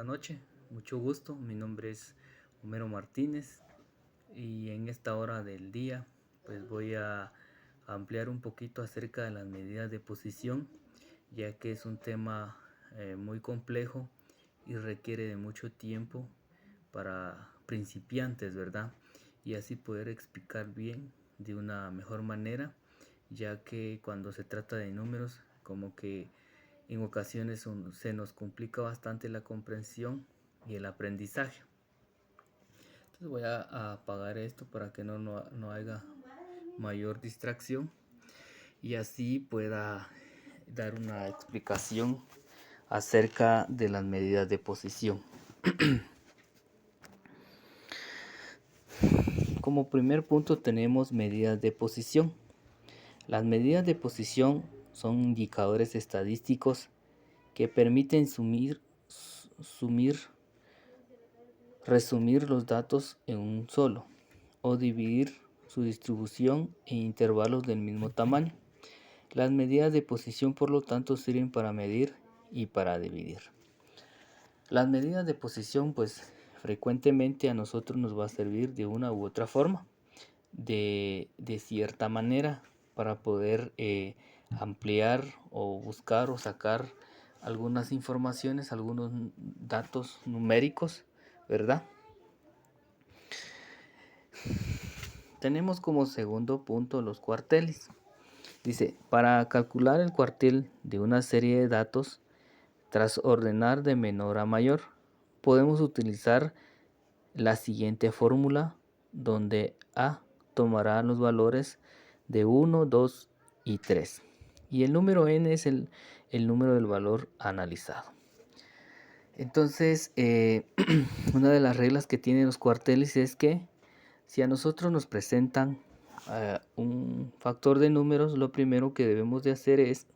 buenas noches, mucho gusto. Mi nombre es Homero Martínez y en esta hora del día pues voy a ampliar un poquito acerca de las medidas de posición, ya que es un tema muy complejo y requiere de mucho tiempo para principiantes, ¿verdad? Y así poder explicar bien de una mejor manera, ya que cuando se trata de números como que en ocasiones se nos complica bastante la comprensión y el aprendizaje. Entonces voy a apagar esto para que no haya mayor distracción y así pueda dar una explicación acerca de las medidas de posición. Como primer punto tenemos medidas de posición. Las medidas de posición son indicadores estadísticos que permiten resumir los datos en un solo o dividir su distribución en intervalos del mismo tamaño. Las medidas de posición, por lo tanto, sirven para medir y para dividir. Las medidas de posición, pues frecuentemente a nosotros nos va a servir de una u otra forma, de cierta manera, para poder ampliar o buscar o sacar algunas informaciones, algunos datos numéricos, ¿verdad? Tenemos como segundo punto los cuarteles. Dice, para calcular el cuartil de una serie de datos, tras ordenar de menor a mayor, podemos utilizar la siguiente fórmula, donde A tomará los valores de 1, 2 y 3. Y el número n es el número del valor analizado. Entonces, una de las reglas que tienen los cuarteles es que si a nosotros nos presentan un factor de números, lo primero que debemos de hacer es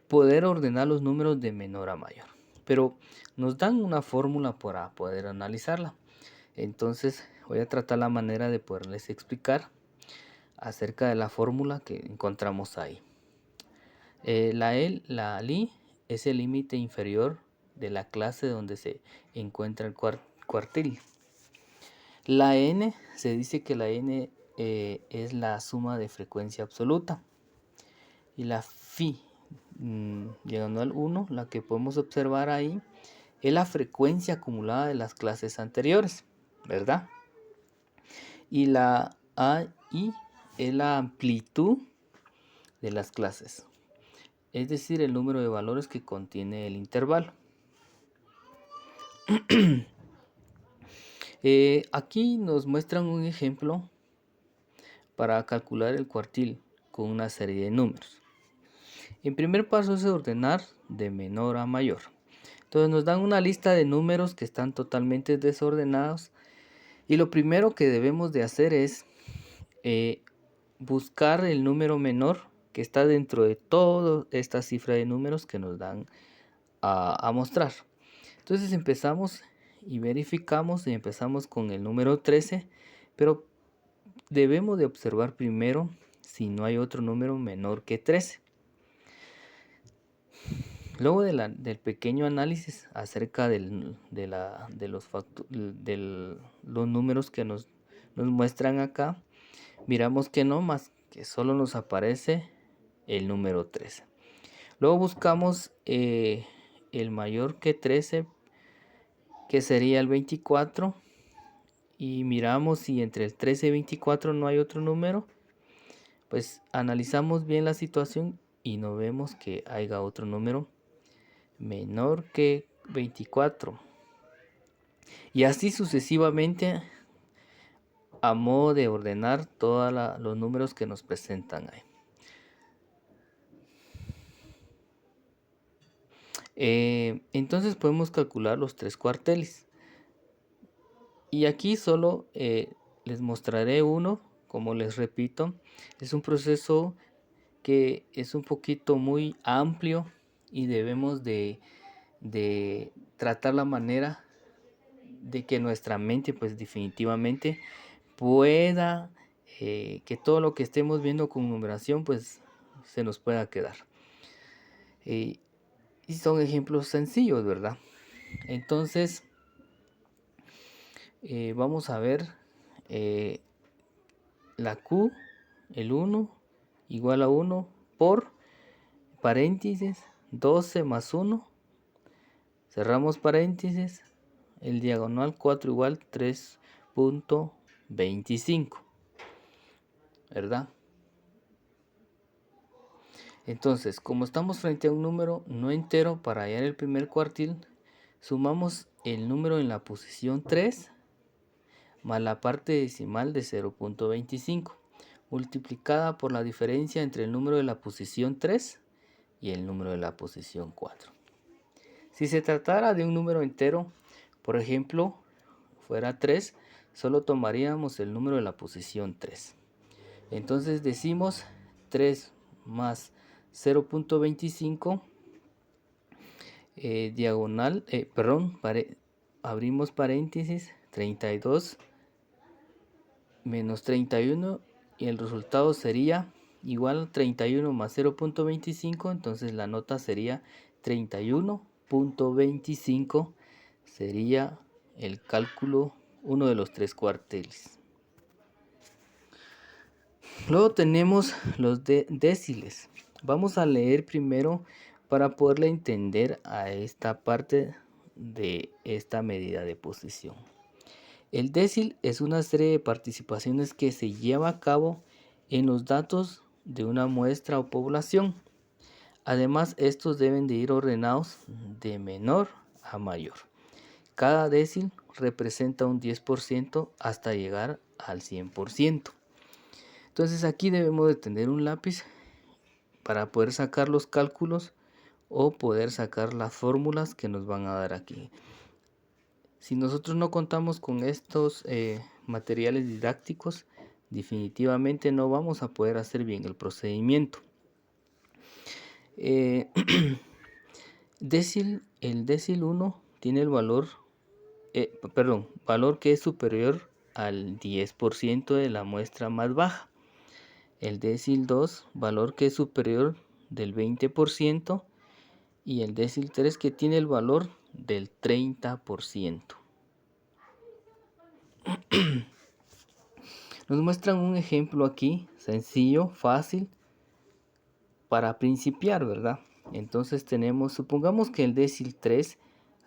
poder ordenar los números de menor a mayor. Pero nos dan una fórmula para poder analizarla. Entonces voy a tratar la manera de poderles explicar acerca de la fórmula que encontramos ahí. La li es el límite inferior de la clase donde se encuentra el cuartil. La n, se dice que la n es la suma de frecuencia absoluta. Y la phi, llegando al 1, la que podemos observar ahí, es la frecuencia acumulada de las clases anteriores, ¿verdad? Y la AI es la amplitud de las clases, es decir, el número de valores que contiene el intervalo. Aquí nos muestran un ejemplo para calcular el cuartil con una serie de números. El primer paso es ordenar de menor a mayor. Entonces nos dan una lista de números que están totalmente desordenados y lo primero que debemos de hacer es buscar el número menor que está dentro de toda esta cifra de números que nos dan a mostrar. Entonces empezamos y verificamos y empezamos con el número 13, pero debemos de observar primero si no hay otro número menor que 13. Luego del pequeño análisis acerca de los números que nos muestran acá, miramos que no, más que solo nos aparece el número 13. Luego buscamos el mayor que 13, que sería el 24, y miramos si entre el 13 y 24 no hay otro número. Pues analizamos bien la situación y no vemos que haya otro número menor que 24, y así sucesivamente, a modo de ordenar todos los números que nos presentan ahí. Entonces podemos calcular los tres cuarteles, y aquí solo les mostraré uno. Como les repito, es un proceso que es un poquito muy amplio y debemos de tratar la manera de que nuestra mente pues definitivamente pueda que todo lo que estemos viendo con numeración pues se nos pueda quedar. Y son ejemplos sencillos, ¿verdad? Entonces, vamos a ver la Q, el 1, igual a 1 por paréntesis 12 más 1, cerramos paréntesis, el diagonal 4 igual 3.25, ¿verdad? Entonces, como estamos frente a un número no entero, para hallar el primer cuartil, sumamos el número en la posición 3 más la parte decimal de 0.25, multiplicada por la diferencia entre el número de la posición 3 y el número de la posición 4. Si se tratara de un número entero, por ejemplo, fuera 3, solo tomaríamos el número de la posición 3. Entonces decimos 3 más 0.25 diagonal, abrimos paréntesis, 32 menos 31, y el resultado sería igual a 31 más 0.25, entonces la nota sería 31.25, sería el cálculo, uno de los 3 cuartiles. Luego tenemos los déciles. Vamos a leer primero para poderle entender a esta parte de esta medida de posición. El décil es una serie de participaciones que se lleva a cabo en los datos de una muestra o población. Además, estos deben de ir ordenados de menor a mayor. Cada décil representa un 10% hasta llegar al 100%. Entonces aquí debemos de tener un lápiz para poder sacar los cálculos o poder sacar las fórmulas que nos van a dar aquí. Si nosotros no contamos con estos materiales didácticos, definitivamente no vamos a poder hacer bien el procedimiento. El décil 1 tiene el valor que es superior al 10% de la muestra más baja. El décil 2, valor que es superior del 20%, y el décil 3 que tiene el valor del 30%. Nos muestran un ejemplo aquí, sencillo, fácil, para principiar, ¿verdad? Entonces supongamos que el décil 3,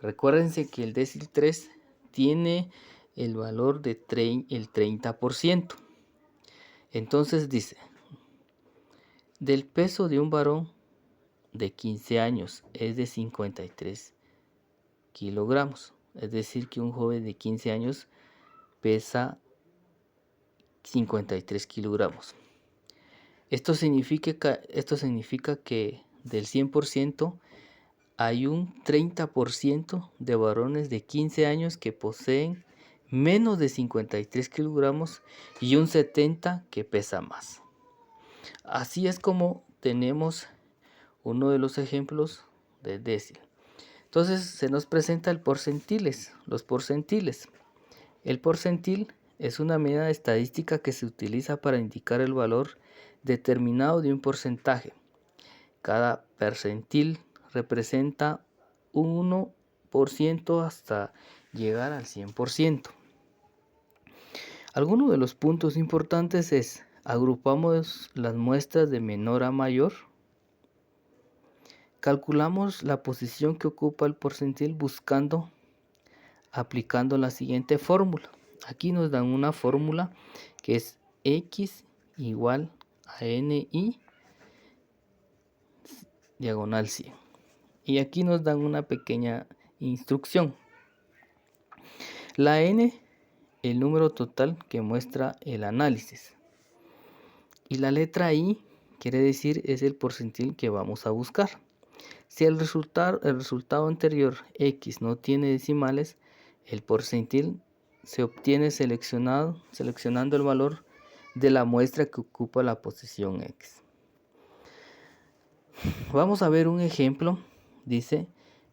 recuérdense que el décil 3 tiene el valor de el 30%. Entonces dice, del peso de un varón de 15 años es de 53 kilogramos. Es decir, que un joven de 15 años pesa 53 kilogramos. Esto significa que del 100% hay un 30% de varones de 15 años que poseen menos de 53 kilogramos y un 70% que pesa más. Así es como tenemos uno de los ejemplos de décil. Entonces se nos presenta los porcentiles. El porcentil es una medida estadística que se utiliza para indicar el valor determinado de un porcentaje. Cada percentil representa un 1% hasta llegar al 100%. Algunos de los puntos importantes es: agrupamos las muestras de menor a mayor. Calculamos la posición que ocupa el porcentil aplicando la siguiente fórmula. Aquí nos dan una fórmula que es X igual a NI diagonal 100. Y aquí nos dan una pequeña instrucción. La N, el número total que muestra el análisis. Y la letra I quiere decir es el porcentil que vamos a buscar. Si el resultado anterior, X, no tiene decimales, el porcentil se obtiene seleccionando el valor de la muestra que ocupa la posición X. Vamos a ver un ejemplo. Dice,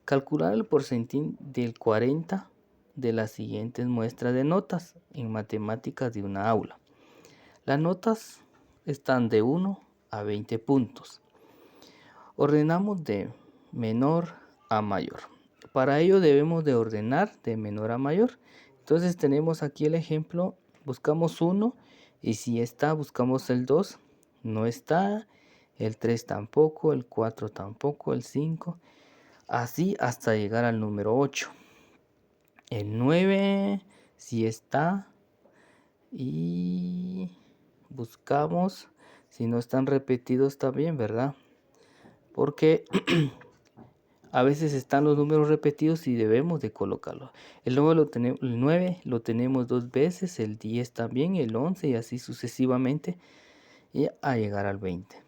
calcular el porcentil del 40 de las siguientes muestras de notas en matemáticas de una aula. Las notas están de 1 a 20 puntos. Ordenamos de menor a mayor. Para ello debemos de ordenar de menor a mayor. Entonces tenemos aquí el ejemplo, buscamos 1 y si está buscamos el 2, no está, el 3 tampoco, el 4 tampoco, el 5, así hasta llegar al número 8. El 9 sí está y buscamos, si no están repetidos también, ¿verdad? Porque a veces están los números repetidos y debemos de colocarlos. El 9 lo tenemos 2 veces, el 10 también, el 11 y así sucesivamente y a llegar al 20.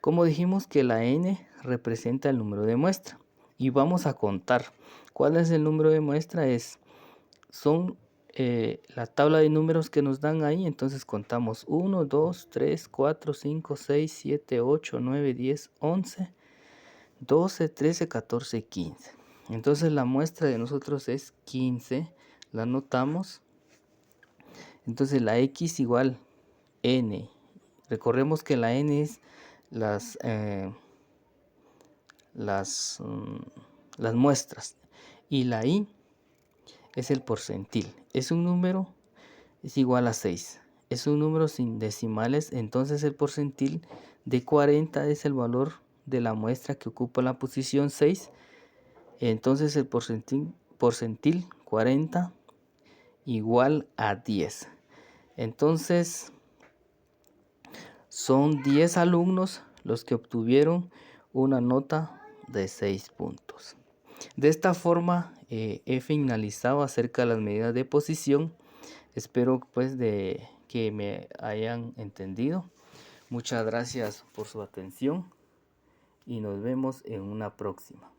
Como dijimos que la n representa el número de muestra y vamos a contar. ¿Cuál es el número de muestra? Son la tabla de números que nos dan ahí, entonces contamos 1, 2, 3, 4, 5, 6, 7, 8, 9, 10, 11, 12, 13, 14, 15. Entonces la muestra de nosotros es 15, la anotamos. Entonces la x igual n. Recordemos que la n es las muestras y la i es el porcentil. Es un número, es igual a 6. Es un número sin decimales, entonces el porcentil de 40 es el valor de la muestra que ocupa la posición 6. Entonces el porcentil 40 igual a 10. Entonces son 10 alumnos los que obtuvieron una nota de 6 puntos. De esta forma he finalizado acerca de las medidas de posición. Espero pues que me hayan entendido. Muchas gracias por su atención y nos vemos en una próxima.